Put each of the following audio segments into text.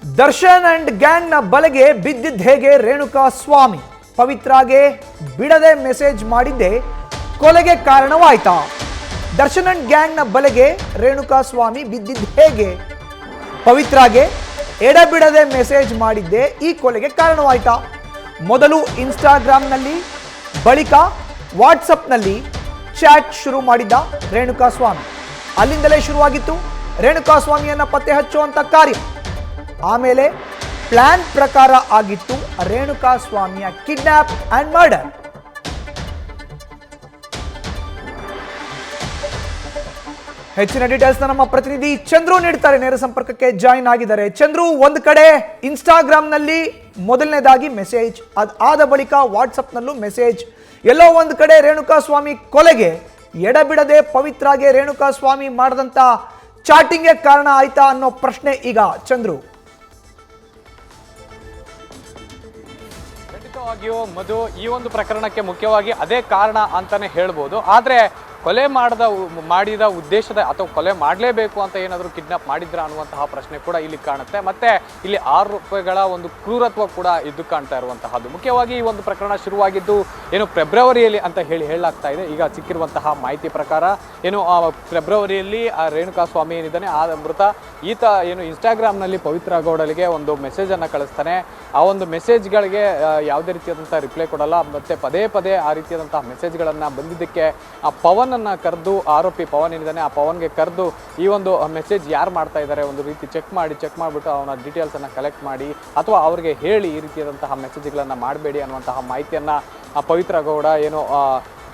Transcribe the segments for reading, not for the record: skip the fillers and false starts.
Darshan and ಗ್ಯಾಂಗ್ನ ಬಲೆಗೆ ಬಿದ್ದಿದ್ದ ಹೇಗೆ ರೇಣುಕಾ ಸ್ವಾಮಿ? ಪವಿತ್ರಾಗೆ ಬಿಡದೆ ಮೆಸೇಜ್ ಮಾಡಿದ್ದೆ ಕೊಲೆಗೆ ಕಾರಣವಾಯ್ತಾ? ದರ್ಶನ್ ಅಂಡ್ ಗ್ಯಾಂಗ್ನ ಬಲೆಗೆ ರೇಣುಕಾ ಸ್ವಾಮಿ ಬಿದ್ದಿದ್ದ ಹೇಗೆ? ಪವಿತ್ರಾಗೆ ಎಡಬಿಡದೆ ಮೆಸೇಜ್ ಮಾಡಿದ್ದೆ ಈ ಕೊಲೆಗೆ ಕಾರಣವಾಯ್ತಾ? ಮೊದಲು ಇನ್ಸ್ಟಾಗ್ರಾಮ್ನಲ್ಲಿ, ಬಳಿಕ ವಾಟ್ಸಪ್ನಲ್ಲಿ ಚಾಟ್ ಶುರು ಮಾಡಿದ್ದ ರೇಣುಕಾ ಸ್ವಾಮಿ. ಅಲ್ಲಿಂದಲೇ ಶುರುವಾಗಿತ್ತು ರೇಣುಕಾ ಸ್ವಾಮಿಯನ್ನ ಪತ್ತೆ ಹಚ್ಚುವಂತ ಕಾರ್ಯ. ಆಮೇಲೆ ಪ್ಲಾನ್ ಪ್ರಕಾರ ಆಗಿತ್ತು ರೇಣುಕಾ ಸ್ವಾಮಿಯ ಕಿಡ್ನಾಪ್ ಅಂಡ್ ಮರ್ಡರ್. ಹೆಚ್ಚಿನ ಡೀಟೇಲ್ಸ್ ನಮ್ಮ ಪ್ರತಿನಿಧಿ ಚಂದ್ರು ನೀಡ್ತಾರೆ. ನೇರ ಸಂಪರ್ಕಕ್ಕೆ ಜಾಯಿನ್ ಆಗಿದ್ದಾರೆ. ಚಂದ್ರು, ಒಂದು ಕಡೆ ಇನ್ಸ್ಟಾಗ್ರಾಮ್ನಲ್ಲಿ ಮೊದಲನೇದಾಗಿ ಮೆಸೇಜ್, ಅದಾದ ಬಳಿಕ ವಾಟ್ಸಪ್ನಲ್ಲೂ ಮೆಸೇಜ್, ಎಲ್ಲೋ ಒಂದು ಕಡೆ ರೇಣುಕಾ ಸ್ವಾಮಿ ಕೊಲೆಗೆ ಎಡಬಿಡದೆ ಪವಿತ್ರಾಗೆ ರೇಣುಕಾ ಸ್ವಾಮಿ ಮಾಡಿದಂತ ಚಾಟಿಂಗ್ಗೆ ಕಾರಣ ಆಯ್ತಾ ಅನ್ನೋ ಪ್ರಶ್ನೆ ಈಗ ಚಂದ್ರು. ಖಂಡಿತವಾಗಿಯೂ ಮಧು, ಈ ಒಂದು ಪ್ರಕರಣಕ್ಕೆ ಮುಖ್ಯವಾಗಿ ಅದೇ ಕಾರಣ ಅಂತಾನೆ ಹೇಳ್ಬೋದು. ಆದ್ರೆ ಕೊಲೆ ಮಾಡಿದ ಉದ್ದೇಶದ ಅಥವಾ ಕೊಲೆ ಮಾಡಲೇಬೇಕು ಅಂತ ಏನಾದರೂ ಕಿಡ್ನಾಪ್ ಮಾಡಿದ್ರ ಅನ್ನುವಂತಹ ಪ್ರಶ್ನೆ ಕೂಡ ಇಲ್ಲಿ ಕಾಣುತ್ತೆ. ಮತ್ತೆ ಇಲ್ಲಿ ಆರೋಪಿಗಳ ಒಂದು ಕ್ರೂರತ್ವ ಕೂಡ ಇದು ಕಾಣ್ತಾ ಇರುವಂತಹದ್ದು. ಮುಖ್ಯವಾಗಿ ಈ ಒಂದು ಪ್ರಕರಣ ಶುರುವಾಗಿದ್ದು ಏನು ಫೆಬ್ರವರಿಯಲ್ಲಿ ಅಂತ ಹೇಳಲಾಗ್ತಾ ಇದೆ. ಈಗ ಸಿಕ್ಕಿರುವಂತಹ ಮಾಹಿತಿ ಪ್ರಕಾರ ಏನು ಫೆಬ್ರವರಿಯಲ್ಲಿ ಆ ರೇಣುಕಾ ಸ್ವಾಮಿ ಏನಿದ್ದಾನೆ ಆ ಮೃತ ಈತ ಏನು ಇನ್ಸ್ಟಾಗ್ರಾಮ್ನಲ್ಲಿ ಪವಿತ್ರ ಗೌಡಳಿಗೆ ಒಂದು ಮೆಸೇಜನ್ನು ಕಳಿಸ್ತಾನೆ. ಆ ಒಂದು ಮೆಸೇಜ್ಗಳಿಗೆ ಯಾವುದೇ ರೀತಿಯಾದಂಥ ರಿಪ್ಲೈ ಕೊಡಲ್ಲ. ಮತ್ತು ಪದೇ ಪದೇ ಆ ರೀತಿಯಾದಂತಹ ಮೆಸೇಜ್ಗಳನ್ನು ಬಂದಿದ್ದಕ್ಕೆ ಆ ಪವನನ್ನು ಕರೆದು, ಆರೋಪಿ ಪವನ್ ಏನಿದ್ದಾನೆ ಆ ಪವನ್ಗೆ ಕರೆದು ಈ ಒಂದು ಮೆಸೇಜ್ ಯಾರು ಮಾಡ್ತಾ ಇದ್ದಾರೆ ಒಂದು ರೀತಿ ಚೆಕ್ ಮಾಡಿಬಿಟ್ಟು ಅವನ ಡೀಟೇಲ್ಸನ್ನು ಕಲೆಕ್ಟ್ ಮಾಡಿ ಅಥವಾ ಅವರಿಗೆ ಹೇಳಿ ಈ ರೀತಿಯಾದಂತಹ ಮೆಸೇಜ್ಗಳನ್ನು ಮಾಡಬೇಡಿ ಅನ್ನುವಂತಹ ಮಾಹಿತಿಯನ್ನು ಪವಿತ್ರ ಗೌಡ ಏನು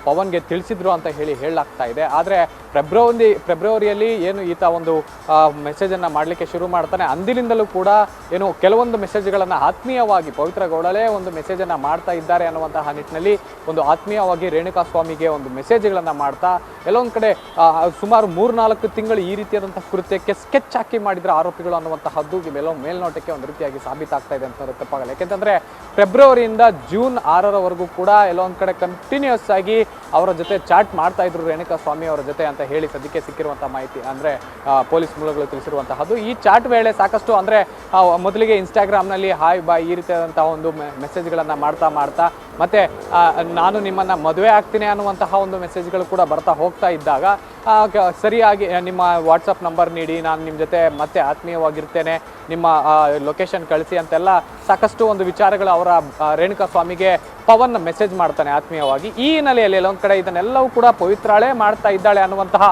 ಪವನ್ಗೆ ತಿಳಿಸಿದ್ರು ಅಂತ ಹೇಳಲಾಗ್ತಾ ಇದೆ. ಆದರೆ ಫೆಬ್ರವರಿಯಲ್ಲಿ ಏನು ಈತ ಒಂದು ಮೆಸೇಜನ್ನು ಮಾಡಲಿಕ್ಕೆ ಶುರು ಮಾಡ್ತಾನೆ. ಅಂದಿನಿಂದಲೂ ಕೂಡ ಏನು ಕೆಲವೊಂದು ಮೆಸೇಜ್ಗಳನ್ನು ಆತ್ಮೀಯವಾಗಿ ಪವಿತ್ರ ಗೌಡಲೇ ಒಂದು ಮೆಸೇಜನ್ನು ಮಾಡ್ತಾ ಇದ್ದಾರೆ ಅನ್ನುವಂತಹ ನಿಟ್ಟಿನಲ್ಲಿ ಒಂದು ಆತ್ಮೀಯವಾಗಿ ರೇಣುಕಾ ಸ್ವಾಮಿಗೆ ಒಂದು ಮೆಸೇಜ್ಗಳನ್ನು ಮಾಡ್ತಾ ಎಲ್ಲೊಂದು ಕಡೆ ಸುಮಾರು 3-4 ತಿಂಗಳು ಈ ರೀತಿಯಾದಂತಹ ಕೃತ್ಯಕ್ಕೆ ಸ್ಕೆಚ್ ಹಾಕಿ ಮಾಡಿದ್ರ ಆರೋಪಿಗಳು ಅನ್ನುವಂತಹದ್ದು ಇವೆಲ್ಲ ಮೇಲ್ನೋಟಕ್ಕೆ ಒಂದು ರೀತಿಯಾಗಿ ಸಾಬೀತಾಗ್ತಾ ಇದೆ ಅಂತ ತಪ್ಪಾಗಲ್ಲ. ಯಾಕೆಂತಂದ್ರೆ ಫೆಬ್ರವರಿಯಿಂದ ಜೂನ್ 6ರವರೆಗೂ ಕೂಡ ಎಲ್ಲೊಂದು ಕಡೆ ಕಂಟಿನ್ಯೂಸ್ ಆಗಿ ಅವರ ಜೊತೆ ಚಾಟ್ ಮಾಡ್ತಾ ಇದ್ರು ರೇಣುಕಾ ಸ್ವಾಮಿ ಅವರ ಜೊತೆ ಅಂತ ಹೇಳಿ ಸದ್ಯಕ್ಕೆ ಸಿಕ್ಕಿರುವಂತಹ ಮಾಹಿತಿ ಅಂದ್ರೆ ಪೊಲೀಸ್ ಮೂಲಗಳು ತಿಳಿಸಿರುವಂತಹದ್ದು. ಈ ಚಾಟ್ ವೇಳೆ ಸಾಕಷ್ಟು ಅಂದ್ರೆ ಮೊದಲಿಗೆ ಇನ್ಸ್ಟಾಗ್ರಾಮ್ನಲ್ಲಿ ಹಾಯ್ ಬಾಯ್ ಈ ರೀತಿಯಾದಂತಹ ಒಂದು ಮೆಸೇಜ್ಗಳನ್ನು ಮಾಡ್ತಾ ಮತ್ತೆ ನಾನು ನಿಮ್ಮನ್ನ ಮದುವೆ ಆಗ್ತೀನಿ ಅನ್ನುವಂತಹ ಒಂದು ಮೆಸೇಜ್ಗಳು ಕೂಡ ಬರ್ತಾ ಹೋಗ್ತಾ ಇದ್ದಾಗ ಸರಿಯಾಗಿ ನಿಮ್ಮ ವಾಟ್ಸಪ್ ನಂಬರ್ ನೀಡಿ, ನಾನು ನಿಮ್ಮ ಜೊತೆ ಮತ್ತೆ ಆತ್ಮೀಯವಾಗಿರ್ತೇನೆ, ನಿಮ್ಮ ಲೊಕೇಶನ್ ಕಳಿಸಿ ಅಂತೆಲ್ಲ ಸಾಕಷ್ಟು ಒಂದು ವಿಚಾರಗಳು ಅವರ ರೇಣುಕಾ ಸ್ವಾಮಿಗೆ ಪವನ್ ಮೆಸೇಜ್ ಮಾಡ್ತಾನೆ ಆತ್ಮೀಯವಾಗಿ. ಈ ಹಿನ್ನೆಲೆಯಲ್ಲಿ ಒಂದು ಕಡೆ ಇದನ್ನೆಲ್ಲವೂ ಕೂಡ ಪವಿತ್ರಾಳೆ ಮಾಡ್ತಾ ಇದ್ದಾಳೆ ಅನ್ನುವಂತಹ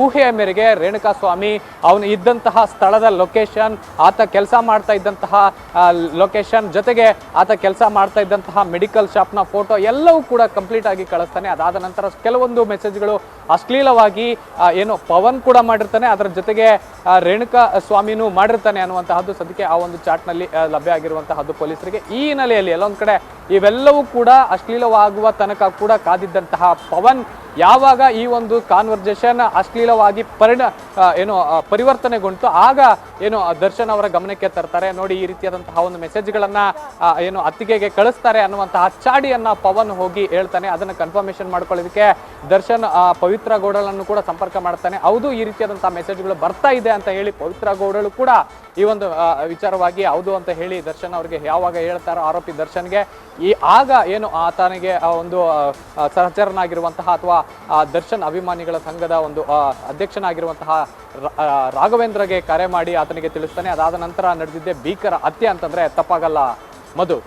ಊಹೆಯ ಮೇರೆಗೆ ರೇಣುಕಾ ಸ್ವಾಮಿ ಅವನು ಇದ್ದಂತಹ ಸ್ಥಳದ ಲೊಕೇಶನ್, ಆತ ಕೆಲಸ ಮಾಡ್ತಾ ಇದ್ದಂತಹ ಲೊಕೇಶನ್ ಜೊತೆಗೆ ಆತ ಕೆಲಸ ಮಾಡ್ತಾ ಇದ್ದಂತಹ ಮೆಡಿಕಲ್ ಶಾಪ್ನ ಫೋಟೋ ಎಲ್ಲವೂ ಕೂಡ ಕಂಪ್ಲೀಟ್ ಆಗಿ ಕಳಿಸ್ತಾನೆ. ಅದಾದ ನಂತರ ಕೆಲವೊಂದು ಮೆಸೇಜ್ಗಳು ಅಶ್ಲೀಲವಾಗಿ ಏನು ಪವನ್ ಕೂಡ ಮಾಡಿರ್ತಾನೆ, ಅದರ ಜೊತೆಗೆ ರೇಣುಕಾ ಸ್ವಾಮಿನೂ ಮಾಡಿರ್ತಾನೆ ಅನ್ನುವಂತಹದ್ದು ಸದ್ಯಕ್ಕೆ ಆ ಒಂದು ಚಾಟ್ನಲ್ಲಿ ಲಭ್ಯ ಆಗಿರುವಂತಹದ್ದು ಪೊಲೀಸರಿಗೆ. ಈ ಹಿನ್ನೆಲೆಯಲ್ಲಿ ಎಲ್ಲೊಂದು ಕಡೆ ಇವೆಲ್ಲವೂ ಕೂಡ ಅಶ್ಲೀಲವಾಗುವ ತನಕ ಕೂಡ ಕಾದಿದ್ದಂತಹ ಪವನ್ ಯಾವಾಗ ಈ ಒಂದು ಕಾನ್ವರ್ಜೇಷನ್ ಅಶ್ಲೀಲವಾಗಿ ಪರಿವರ್ತನೆಗೊಂಡು ಆಗ ಏನು ದರ್ಶನ್ ಅವರ ಗಮನಕ್ಕೆ ತರ್ತಾರೆ. ನೋಡಿ ಈ ರೀತಿಯಾದಂತಹ ಒಂದು ಮೆಸೇಜ್ಗಳನ್ನ ಏನು ಅತ್ತಿಗೆಗೆ ಕಳಿಸ್ತಾರೆ ಅನ್ನುವಂತಹ ಚಾಡಿಯನ್ನ ಪವನ್ ಹೋಗಿ ಹೇಳ್ತಾನೆ. ಅದನ್ನ ಕನ್ಫರ್ಮೇಶನ್ ಮಾಡ್ಕೊಳ್ಳೋದಕ್ಕೆ ದರ್ಶನ್ ಪವಿತ್ರ ಗೌಡಳನ್ನು ಕೂಡ ಸಂಪರ್ಕ ಮಾಡ್ತಾನೆ. ಹೌದು ಈ ರೀತಿಯಾದಂತಹ ಮೆಸೇಜ್ಗಳು ಬರ್ತಾ ಇದೆ ಅಂತ ಹೇಳಿ ಪವಿತ್ರ ಗೌಡಳು ಕೂಡ ಈ ಒಂದು ವಿಚಾರವಾಗಿ ಹೌದು ಅಂತ ಹೇಳಿ ದರ್ಶನ್ ಅವರಿಗೆ ಯಾವಾಗ ಹೇಳ್ತಾರೋ ಆರೋಪಿ ದರ್ಶನ್ಗೆ ಆಗ ಏನು ಆತನಿಗೆ ಒಂದು ಸಹಚರನಾಗಿರುವಂತಹ ಅಥವಾ ದರ್ಶನ್ ಅಭಿಮಾನಿಗಳ ಸಂಘದ ಒಂದು ಅಧ್ಯಕ್ಷನಾಗಿರುವಂತಹ ರಾಘವೇಂದ್ರಗೆ ಕರೆ ಮಾಡಿ ಆತನಿಗೆ ತಿಳಿಸ್ತಾನೆ. ಅದಾದ ನಂತರ ನಡೆದಿದ್ದೆ ಭೀಕರ ಹತ್ಯೆ ಅಂತಂದ್ರೆ ತಪ್ಪಾಗಲ್ಲ ಮಧು.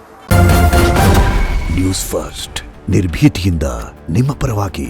ನ್ಯೂಸ್ ಫಸ್ಟ್ ನಿರ್ಭೀತಿಯಿಂದ ನಿಮ್ಮ ಪರವಾಗಿ.